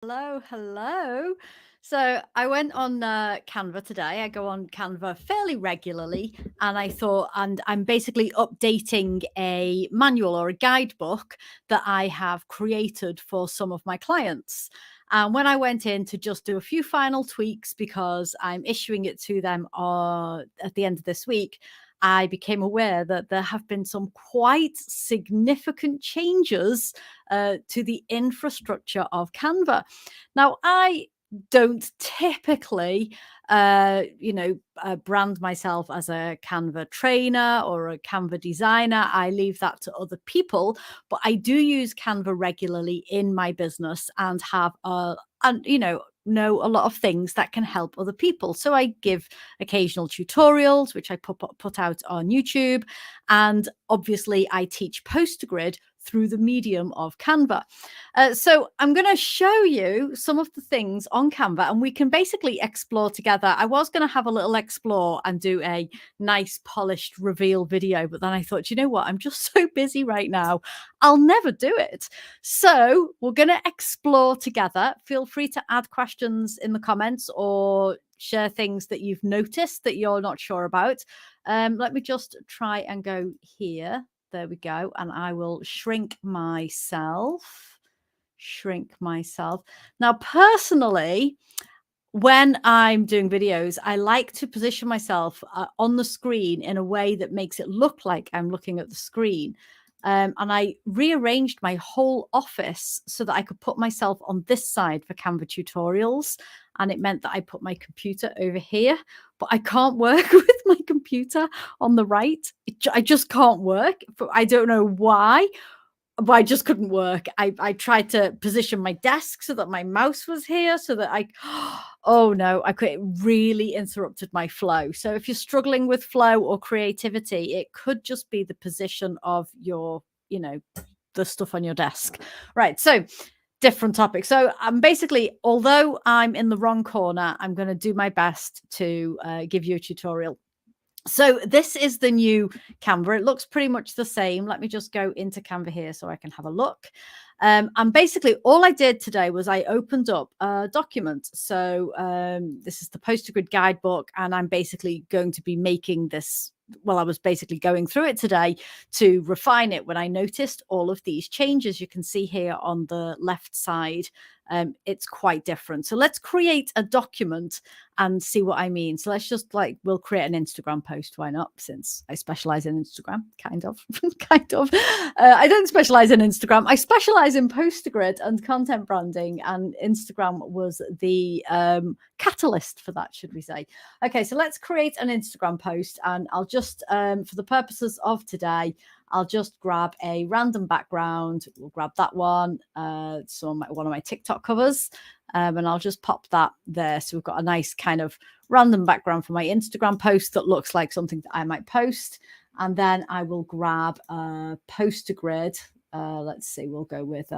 Hello, hello. So I went on Canva today. I go on Canva fairly regularly, and I thought, and I'm basically updating a manual or a guidebook that I have created for some of my clients. And when I went in to just do a few final tweaks because I'm issuing it to them at the end of this week, I became aware that there have been some quite significant changes to the infrastructure of Canva. Now, I don't typically, brand myself as a Canva trainer or a Canva designer. I leave that to other people, but I do use Canva regularly in my business and have know a lot of things that can help other people. So I give occasional tutorials, which I put out on YouTube, and obviously I teach PosterGrid through the medium of Canva. So I'm going to show you some of the things on Canva, and we can basically explore together. I was going to have a little explore and do a nice polished reveal video, but then I thought, you know what? I'm just so busy right now. I'll never do it. So we're going to explore together. Feel free to add questions in the comments or share things that you've noticed that you're not sure about. Let me just try and go here. There we go. And I will shrink myself. Now, personally, when I'm doing videos, I like to position myself on the screen in a way that makes it look like I'm looking at the screen. And I rearranged my whole office so that I could put myself on this side for Canva tutorials. And it meant that I put my computer over here, but I can't work with my computer on the right. I just can't work. I don't know why, but I just couldn't work. I tried to position my desk so that my mouse was here so that oh no, it really interrupted my flow. So if you're struggling with flow or creativity, it could just be the position of your, the stuff on your desk. Right. So different topic. So I'm basically, although I'm in the wrong corner, I'm going to do my best to give you a tutorial. So this is the new Canva. It looks pretty much the same. Let me just go into Canva here so I can have a look. And basically all I did today was I opened up a document. So this is the PosterGrid guidebook, and I'm basically going to be making this. Well, I was basically going through it today to refine it when I noticed all of these changes. You can see here on the left side, it's quite different. So let's create a document and see what I mean. So let's just we'll create an Instagram post. Why not? Since I specialize in Instagram, kind of. I don't specialize in Instagram. I specialize in PosterGrid and content branding, and Instagram was the catalyst for that, should we say. Okay, so let's create an Instagram post, and I'll just, for the purposes of today, I'll just grab a random background. We'll grab that one. So one of my TikTok covers. And I'll just pop that there. So we've got a nice kind of random background for my Instagram post that looks like something that I might post. And then I will grab a PosterGrid. Let's see, we'll go with,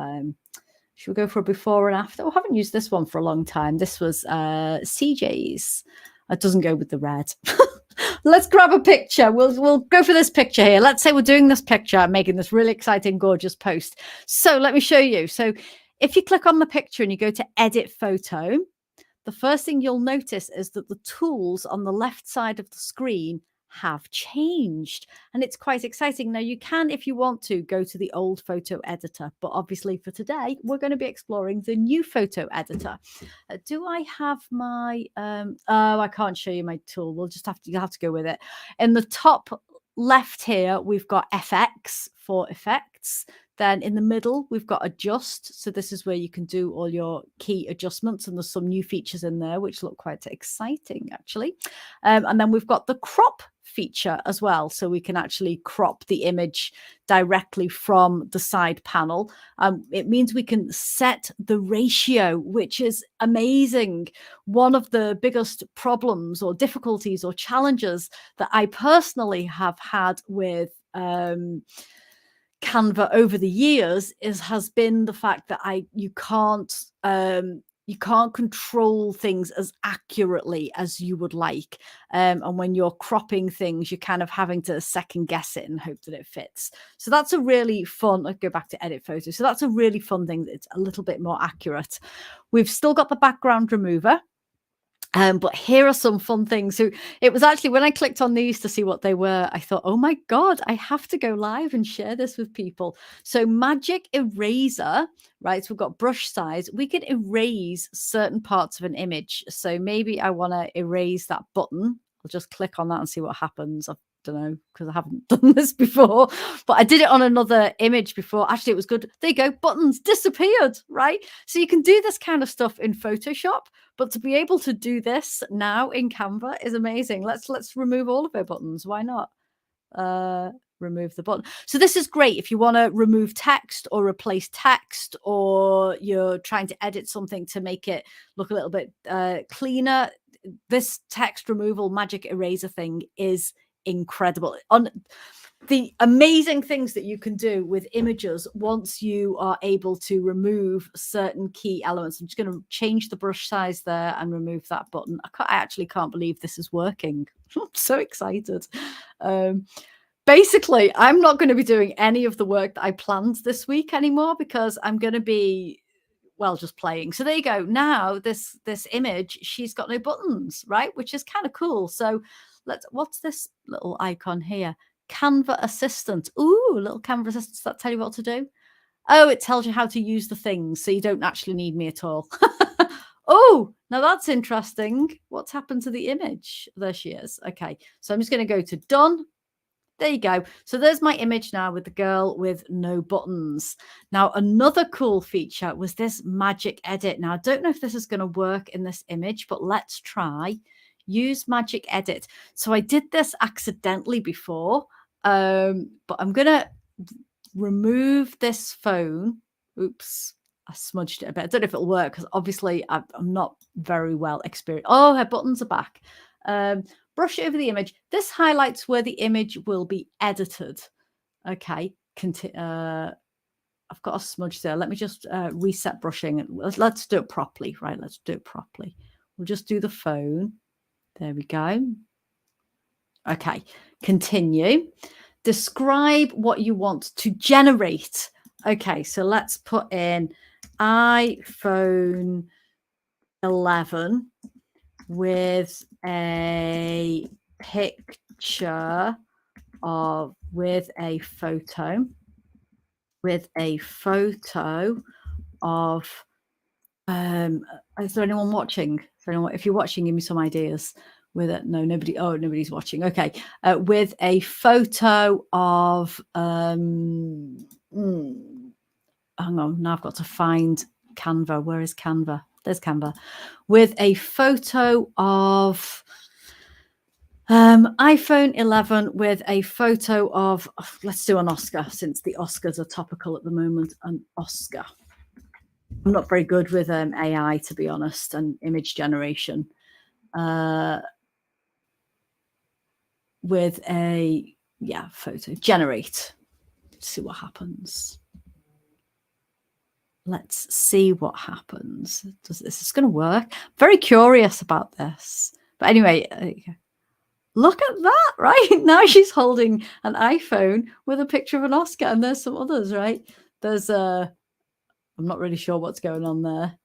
should we go for a before and after? Oh, I haven't used this one for a long time. This was CJ's. It doesn't go with the red. Let's grab a picture. We'll go for this picture here. Let's say we're doing this picture. I'm making this really exciting, gorgeous post. So let me show you. So if you click on the picture and you go to edit photo, the first thing you'll notice is that the tools on the left side of the screen have changed, and it's quite exciting. Now you can, if you want to, go to the old photo editor, but obviously for today we're going to be exploring the new photo editor. Do I have my oh, I can't show you my tool. You'll have to go with it. In the top left here we've got FX for effects. Then in the middle, we've got adjust. So this is where you can do all your key adjustments, and there's some new features in there which look quite exciting, actually. And then we've got the crop feature as well. So we can actually crop the image directly from the side panel. It means we can set the ratio, which is amazing. One of the biggest problems or difficulties or challenges that I personally have had with Canva over the years has been the fact that you can't you can't control things as accurately as you would like. And when you're cropping things, you're kind of having to second guess it and hope that it fits. So that's a really fun, I'll go back to edit photos. So that's a really fun thing. It's a little bit more accurate. We've still got the background remover. But here are some fun things. So it was actually when I clicked on these to see what they were, I thought, oh my God, I have to go live and share this with people. So Magic Eraser, right? So we've got brush size. We can erase certain parts of an image. So maybe I want to erase that button. I'll just click on that and see what happens. I don't know, because I haven't done this before, but I did it on another image before. Actually, it was good. There you go. Buttons disappeared, right? So you can do this kind of stuff in Photoshop. But to be able to do this now in Canva is amazing. Let's remove all of our buttons. Why not? Remove the button. So this is great if you want to remove text or replace text, or you're trying to edit something to make it look a little bit cleaner. This text removal Magic Eraser thing is incredible. On the amazing things that you can do with images once you are able to remove certain key elements. I'm just going to change the brush size there and remove that button. I actually can't believe this is working. I'm so excited. Basically, I'm not going to be doing any of the work that I planned this week anymore, because I'm going to be, well, just playing. So there you go. Now this image, she's got no buttons, right? Which is kind of cool. So what's this little icon here? Canva Assistant. Ooh, little Canva Assistant. Does that tell you what to do? Oh, it tells you how to use the things, so you don't actually need me at all. Oh, now that's interesting. What's happened to the image? There she is. Okay, so I'm just going to go to done. There you go. So there's my image now with the girl with no buttons. Now, another cool feature was this magic edit. Now, I don't know if this is going to work in this image, but let's try. Use magic edit. So I did this accidentally before, but I'm going to remove this phone. Oops, I smudged it a bit. I don't know if it'll work, because obviously I'm not very well experienced. Oh, her buttons are back. Brush over the image. This highlights where the image will be edited. Okay, I've got a smudge there. Let me just reset brushing. Let's do it properly, right? Let's do it properly. We'll just do the phone. There we go. Okay, continue. Describe what you want to generate. Okay, so let's put in iPhone 11 with a picture of, with a photo of, is there anyone watching? If you're watching, give me some ideas with it. No, nobody. Oh, nobody's watching. Okay. With a photo of, hang on, now I've got to find Canva. Where is Canva? There's Canva. With a photo of iPhone 11 with a photo of, let's do an Oscar, since the Oscars are topical at the moment. An Oscar. I'm not very good with AI, to be honest, and image generation. With a, photo. Generate. Let's see what happens. Let's see what happens. This is going to work? Very curious about this. But anyway, look at that, right? Now she's holding an iPhone with a picture of an Oscar, and there's some others, right? There's I'm not really sure what's going on there.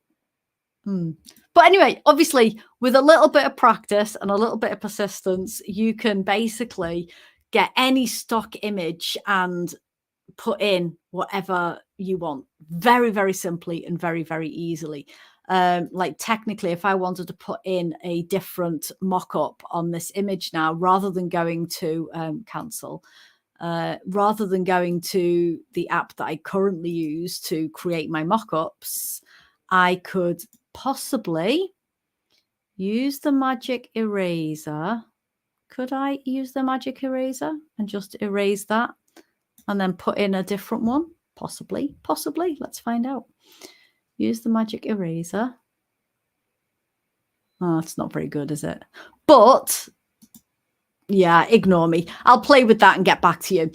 But anyway, obviously, with a little bit of practice and a little bit of persistence, you can basically get any stock image and put in whatever you want very, very simply and very, very easily. Like technically, if I wanted to put in a different mock-up on this image now, rather than going to cancel, rather than going to the app that I currently use to create my mock-ups, I could possibly use the magic eraser. Could I use the magic eraser and just erase that and then put in a different one? Possibly. Let's find out. Use the magic eraser. Oh, it's not very good, is it? But Yeah, ignore me. I'll play with that and get back to you.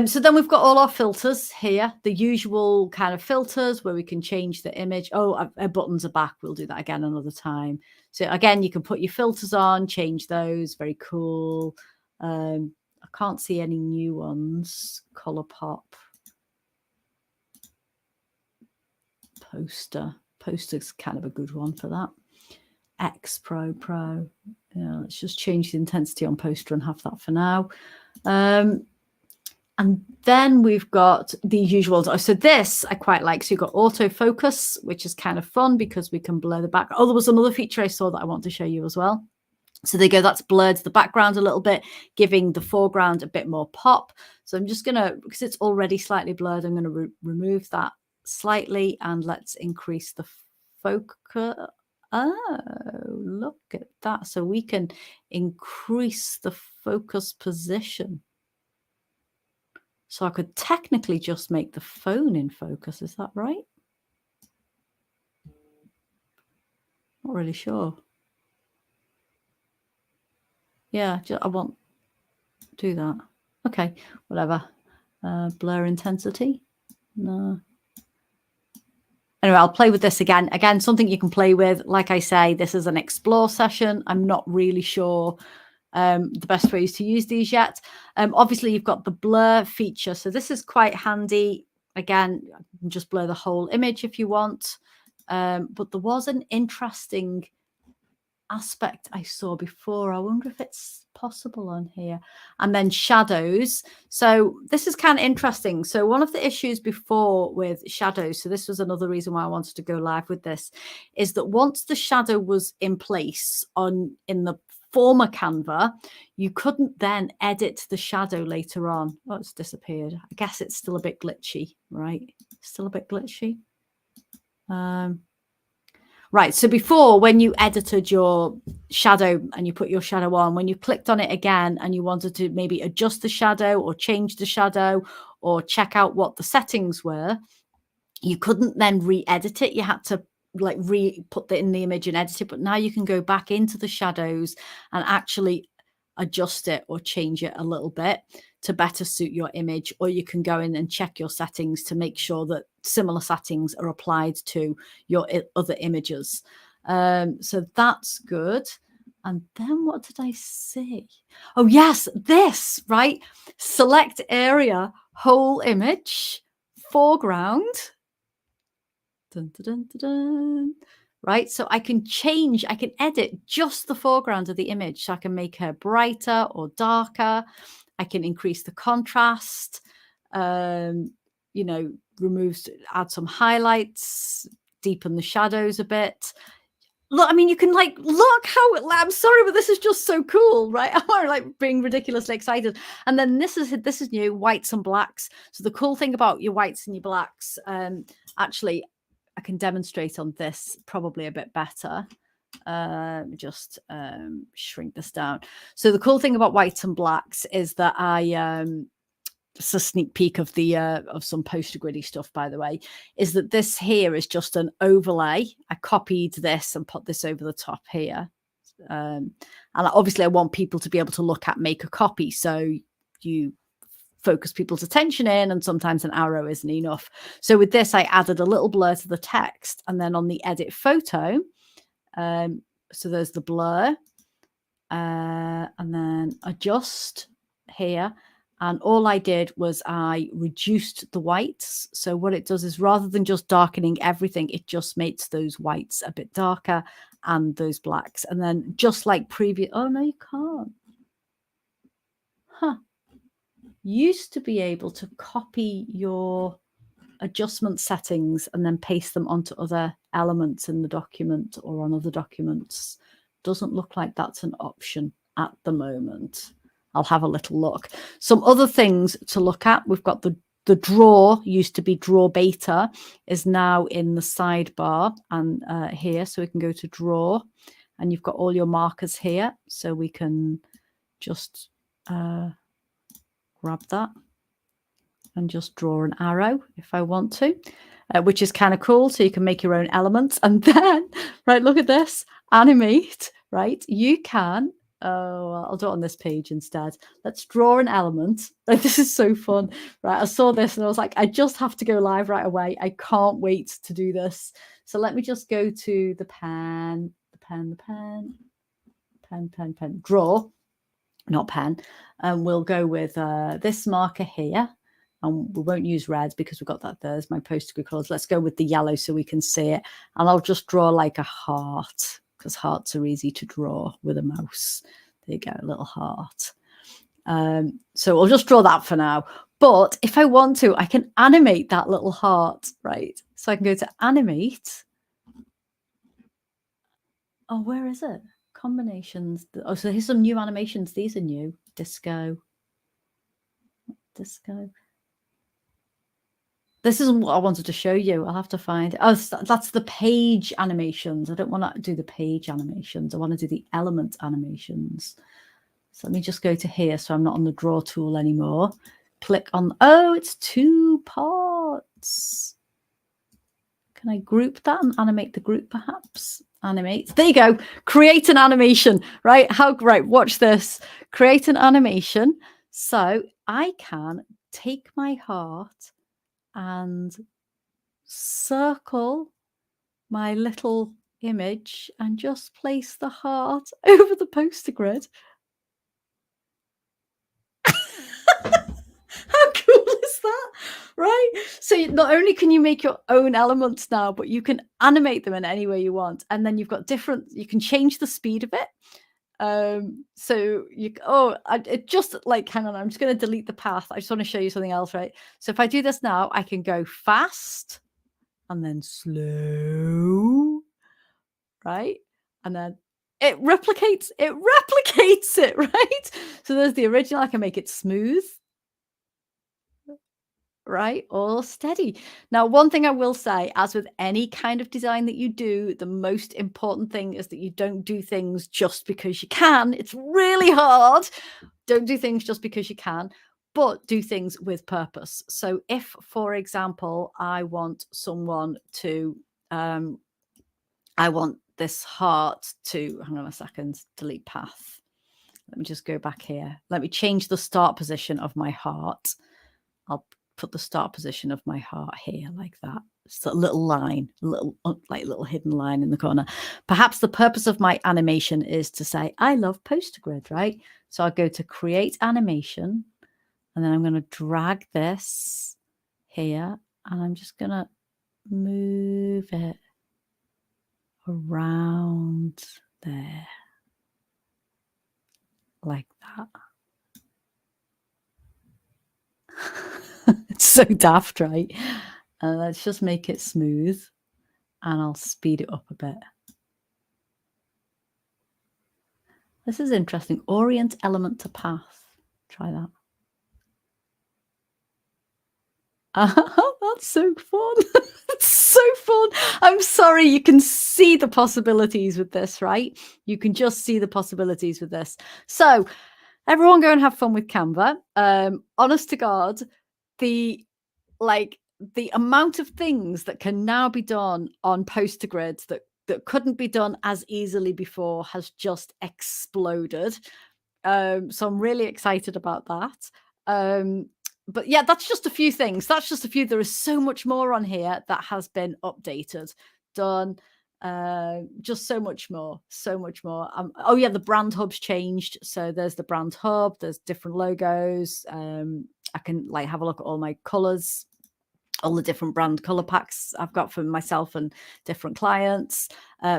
So then we've got all our filters here, the usual kind of filters where we can change the image. Oh, our buttons are back. We'll do that again another time. So again, you can put your filters on, change those. Very cool. I can't see any new ones. Color pop. Poster's kind of a good one for that. X Pro. Yeah, let's just change the intensity on poster and have that for now. And then we've got the usuals. So this I quite like. So you've got autofocus, which is kind of fun because we can blur the back. Oh, there was another feature I saw that I want to show you as well. So there you go, that's blurred the background a little bit, giving the foreground a bit more pop. So I'm just going to, because it's already slightly blurred, I'm going to remove that slightly and let's increase the focus. Oh, look at that. So we can increase the focus position. So I could technically just make the phone in focus. Is that right? Not really sure. Yeah, I won't do that. Okay, whatever. Blur intensity. No. Anyway, I'll play with this again. Again, something you can play with. Like I say, this is an explore session. I'm not really sure the best ways to use these yet. Obviously, you've got the blur feature. So this is quite handy. Again, you can just blur the whole image if you want. But there was an interesting aspect I saw before. I wonder if it's possible on here. And then shadows. So this is kind of interesting. So one of the issues before with shadows, so this was another reason why I wanted to go live with this, is that once the shadow was in place in the former Canva, you couldn't then edit the shadow later on. Oh, it's disappeared. I guess it's still a bit glitchy, right? Still a bit glitchy. Right, so before, when you edited your shadow and you put your shadow on, when you clicked on it again and you wanted to maybe adjust the shadow or change the shadow or check out what the settings were, you couldn't then re-edit it. You had to like put that in the image and edit it. But now you can go back into the shadows and actually adjust it or change it a little bit to better suit your image, or you can go in and check your settings to make sure that similar settings are applied to your other images. So that's good. And then what did I see? Oh, yes, this, right? Select area, whole image, foreground. Dun, dun, dun, dun. Right, so I can edit just the foreground of the image. So I can make her brighter or darker. I can increase the contrast, add some highlights, deepen the shadows a bit. Look, I mean, you can look how I'm sorry, but this is just so cool, right? I'm like being ridiculously excited. And then this is new, whites and blacks. So the cool thing about your whites and your blacks, actually, I can demonstrate on this probably a bit better. Just shrink this down. So the cool thing about whites and blacks is that just a sneak peek of the of some poster griddy stuff, by the way, is that this here is just an overlay. I copied this and put this over the top here. And obviously I want people to be able to make a copy. So you focus people's attention in, and sometimes an arrow isn't enough. So with this, I added a little blur to the text, and then on the edit photo, so there's the blur, and then adjust here. And all I did was I reduced the whites. So what it does is, rather than just darkening everything, it just makes those whites a bit darker and those blacks. And then just like previous, oh no, you can't. Huh. Used to be able to copy your adjustment settings and then paste them onto other elements in the document or on other documents. Doesn't look like that's an option at the moment. I'll have a little look. Some other things to look at. We've got the draw, used to be draw beta, is now in the sidebar and here. So we can go to draw, and you've got all your markers here. So we can just grab that and just draw an arrow if I want to, which is kind of cool. So you can make your own elements. And then, right, look at this, animate, right? You can Oh, well, I'll do it on this page instead. Let's draw an element. Like, this is so fun. Right, I saw this and I was like, I just have to go live right away. I can't wait to do this. So let me just go to the pen, draw, not pen. And we'll go with this marker here. And we won't use red because we've got that there's my poster grid colors. Let's go with the yellow so we can see it. And I'll just draw like a heart, because hearts are easy to draw with a mouse. There you go, a little heart. So I'll just draw that for now. But if I want to, I can animate that little heart, right? So I can go to animate. Oh, where is it? Combinations. Oh, so here's some new animations. These are new. Disco. This isn't what I wanted to show you. I'll have to find it. Oh, that's the page animations. I don't want to do the page animations. I want to do the element animations. So let me just go to here so I'm not on the draw tool anymore. Click on, oh, it's 2 parts. Can I group that and animate the group perhaps? Animate. There you go. Create an animation, right? Right, watch this. Create an animation. So I can take my heart and circle my little image and just place the heart over the poster grid. How cool is that? Right? So not only can you make your own elements now, but you can animate them in any way you want. And then you've got you can change the speed of it. So it just like, hang on, I'm just going to delete the path. I just want to show you something else, right? So if I do this now, I can go fast and then slow, right? And then it replicates it, right? So there's the original. I can make it smooth, right? Or steady. Now, one thing I will say, as with any kind of design that you do, the most important thing is that you don't do things just because you can. It's really hard. Don't do things just because you can, but do things with purpose. So if, for example, I want someone to, I want this heart to, hang on a second, delete path. Let me just go back here. Let me change the start position of my heart. I'll put the start position of my heart here like that. It's a little line, little hidden line in the corner. Perhaps the purpose of my animation is to say, I love poster grid, right? So I'll go to create animation, and then I'm going to drag this here, and I'm just going to move it around there like that. It's so daft, right? Let's just make it smooth, and I'll speed it up a bit. This is interesting. Orient element to path. Try that. That's so fun. It's so fun. I'm sorry, you can see the possibilities with this, right? You can just see the possibilities with this. So everyone go and have fun with Canva. Honest to God, the amount of things that can now be done on poster grids that couldn't be done as easily before has just exploded. So I'm really excited about that. But yeah, that's just a few things. That's just a few. There is so much more on here that has been updated, done. Just so much more. Oh yeah, the brand hub's changed. So there's the brand hub. There's different logos. I can like have a look at all my colors, all the different brand color packs I've got for myself and different clients,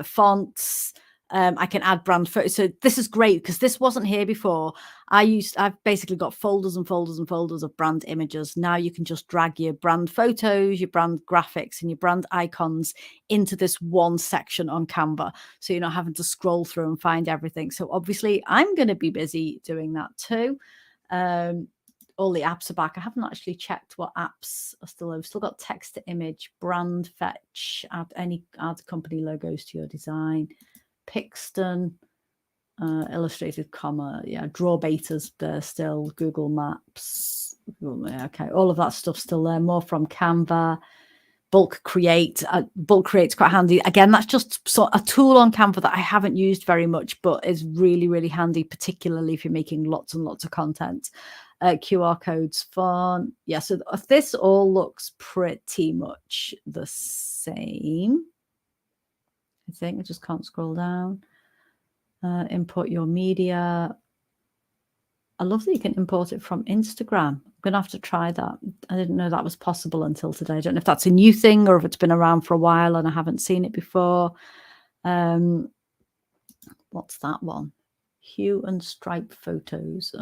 fonts. I can add brand photos. So this is great because this wasn't here before. I've basically got folders and folders and folders of brand images. Now you can just drag your brand photos, your brand graphics, and your brand icons into this one section on Canva. So you're not having to scroll through and find everything. So obviously I'm going to be busy doing that too. All the apps are back. I haven't actually checked what apps are still. I've still got text to image, brand fetch, add company logos to your design, Pixton, illustrated comma, yeah, draw betas there still, Google Maps, okay, all of that stuff still there. More from Canva, bulk create. Bulk create's quite handy. Again, that's just a tool on Canva that I haven't used very much, but is really, really handy, particularly if you're making lots and lots of content. QR codes, fun. Yeah, so this all looks pretty much the same. I think I just can't scroll down. Import your media. I love that you can import it from Instagram. I'm going to have to try that. I didn't know that was possible until today. I don't know if that's a new thing or if it's been around for a while and I haven't seen it before. What's that one? Hue and stripe photos.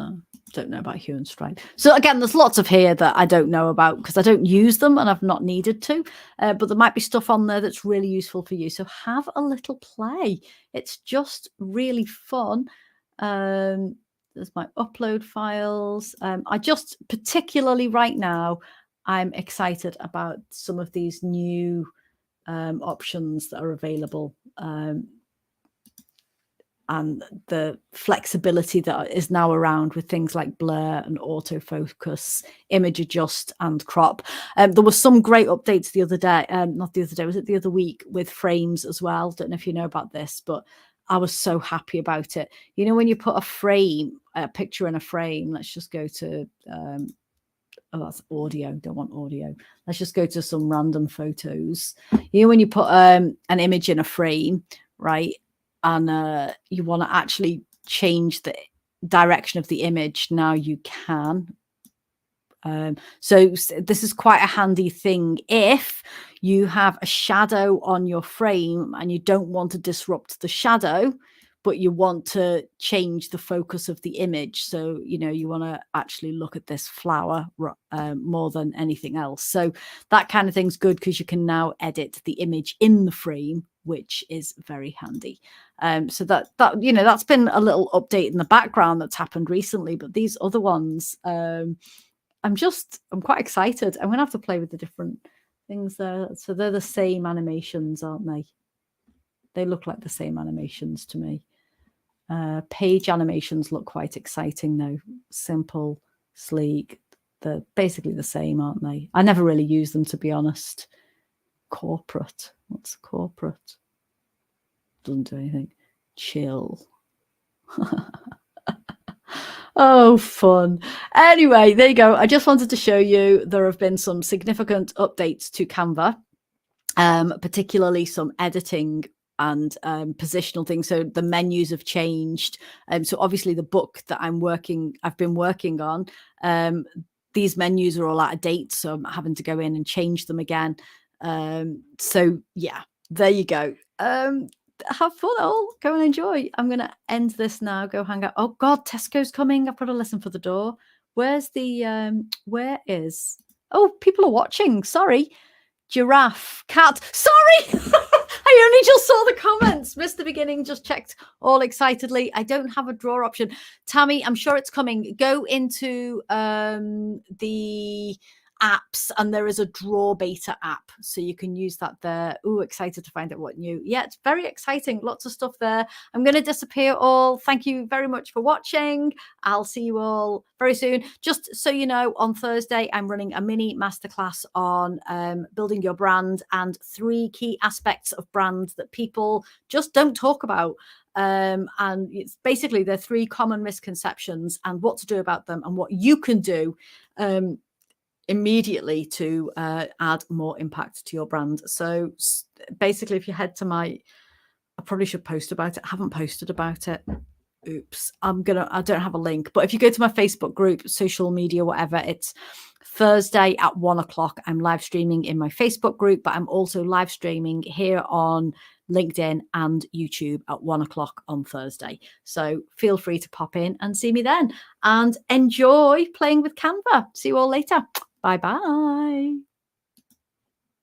Don't know about hue and stripe. So again, there's lots of here that I don't know about because I don't use them and I've not needed to. But there might be stuff on there that's really useful for you. So have a little play. It's just really fun. There's my upload files. I just particularly right now, I'm excited about some of these new options that are available. And the flexibility that is now around with things like blur and autofocus, image adjust and crop. There were some great updates the other day, not the other day, was it the other week, with frames as well. Don't know if you know about this, but I was so happy about it. You know, when you put a picture in a frame, let's just go to, oh, that's audio. Don't want audio. Let's just go to some random photos. You know, when you put an image in a frame, right? And you want to actually change the direction of the image, now you can. So this is quite a handy thing if you have a shadow on your frame and you don't want to disrupt the shadow, but you want to change the focus of the image. So, you know, you want to actually look at this flower more than anything else. So that kind of thing's good because you can now edit the image in the frame, which is very handy. So that you know, that's been a little update in the background that's happened recently, but these other ones, I'm quite excited. I'm gonna have to play with the different things there. So they're the same animations, aren't they? They look like the same animations to me. Page animations look quite exciting though. Simple, sleek. They're basically the same, aren't they? I never really use them, to be honest. Corporate. What's corporate? Doesn't do anything. Chill. Oh, fun. Anyway, there you go. I just wanted to show you there have been some significant updates to Canva, particularly some editing and positional things. So the menus have changed. So obviously the book that I've been working on, these menus are all out of date. So I'm having to go in and change them again. So yeah, there you go. Have fun all. Go and enjoy. I'm going to end this now. Go hang out. Oh God, Tesco's coming. I've got to listen for the door. Where's the, oh, people are watching. Sorry. Giraffe, cat. Sorry. I only just saw the comments. Missed the beginning, just checked all excitedly. I don't have a draw option. Tammy, I'm sure it's coming. Go into the apps and there is a draw beta app, so you can use that there. Oh, excited to find out what new. Yeah, it's very exciting. Lots of stuff there. I'm going to disappear all. Thank you very much for watching. I'll see you all very soon. Just so you know, on Thursday I'm running a mini masterclass on building your brand and 3 key aspects of brand that people just don't talk about. And it's basically there are 3 common misconceptions and what to do about them and what you can do immediately to add more impact to your brand. So basically, if you head to I probably should post about it. I haven't posted about it. Oops. I don't have a link, but if you go to my Facebook group, social media, whatever, it's Thursday at 1 o'clock. I'm live streaming in my Facebook group, but I'm also live streaming here on LinkedIn and YouTube at 1 o'clock on Thursday. So feel free to pop in and see me then and enjoy playing with Canva. See you all later. Bye-bye.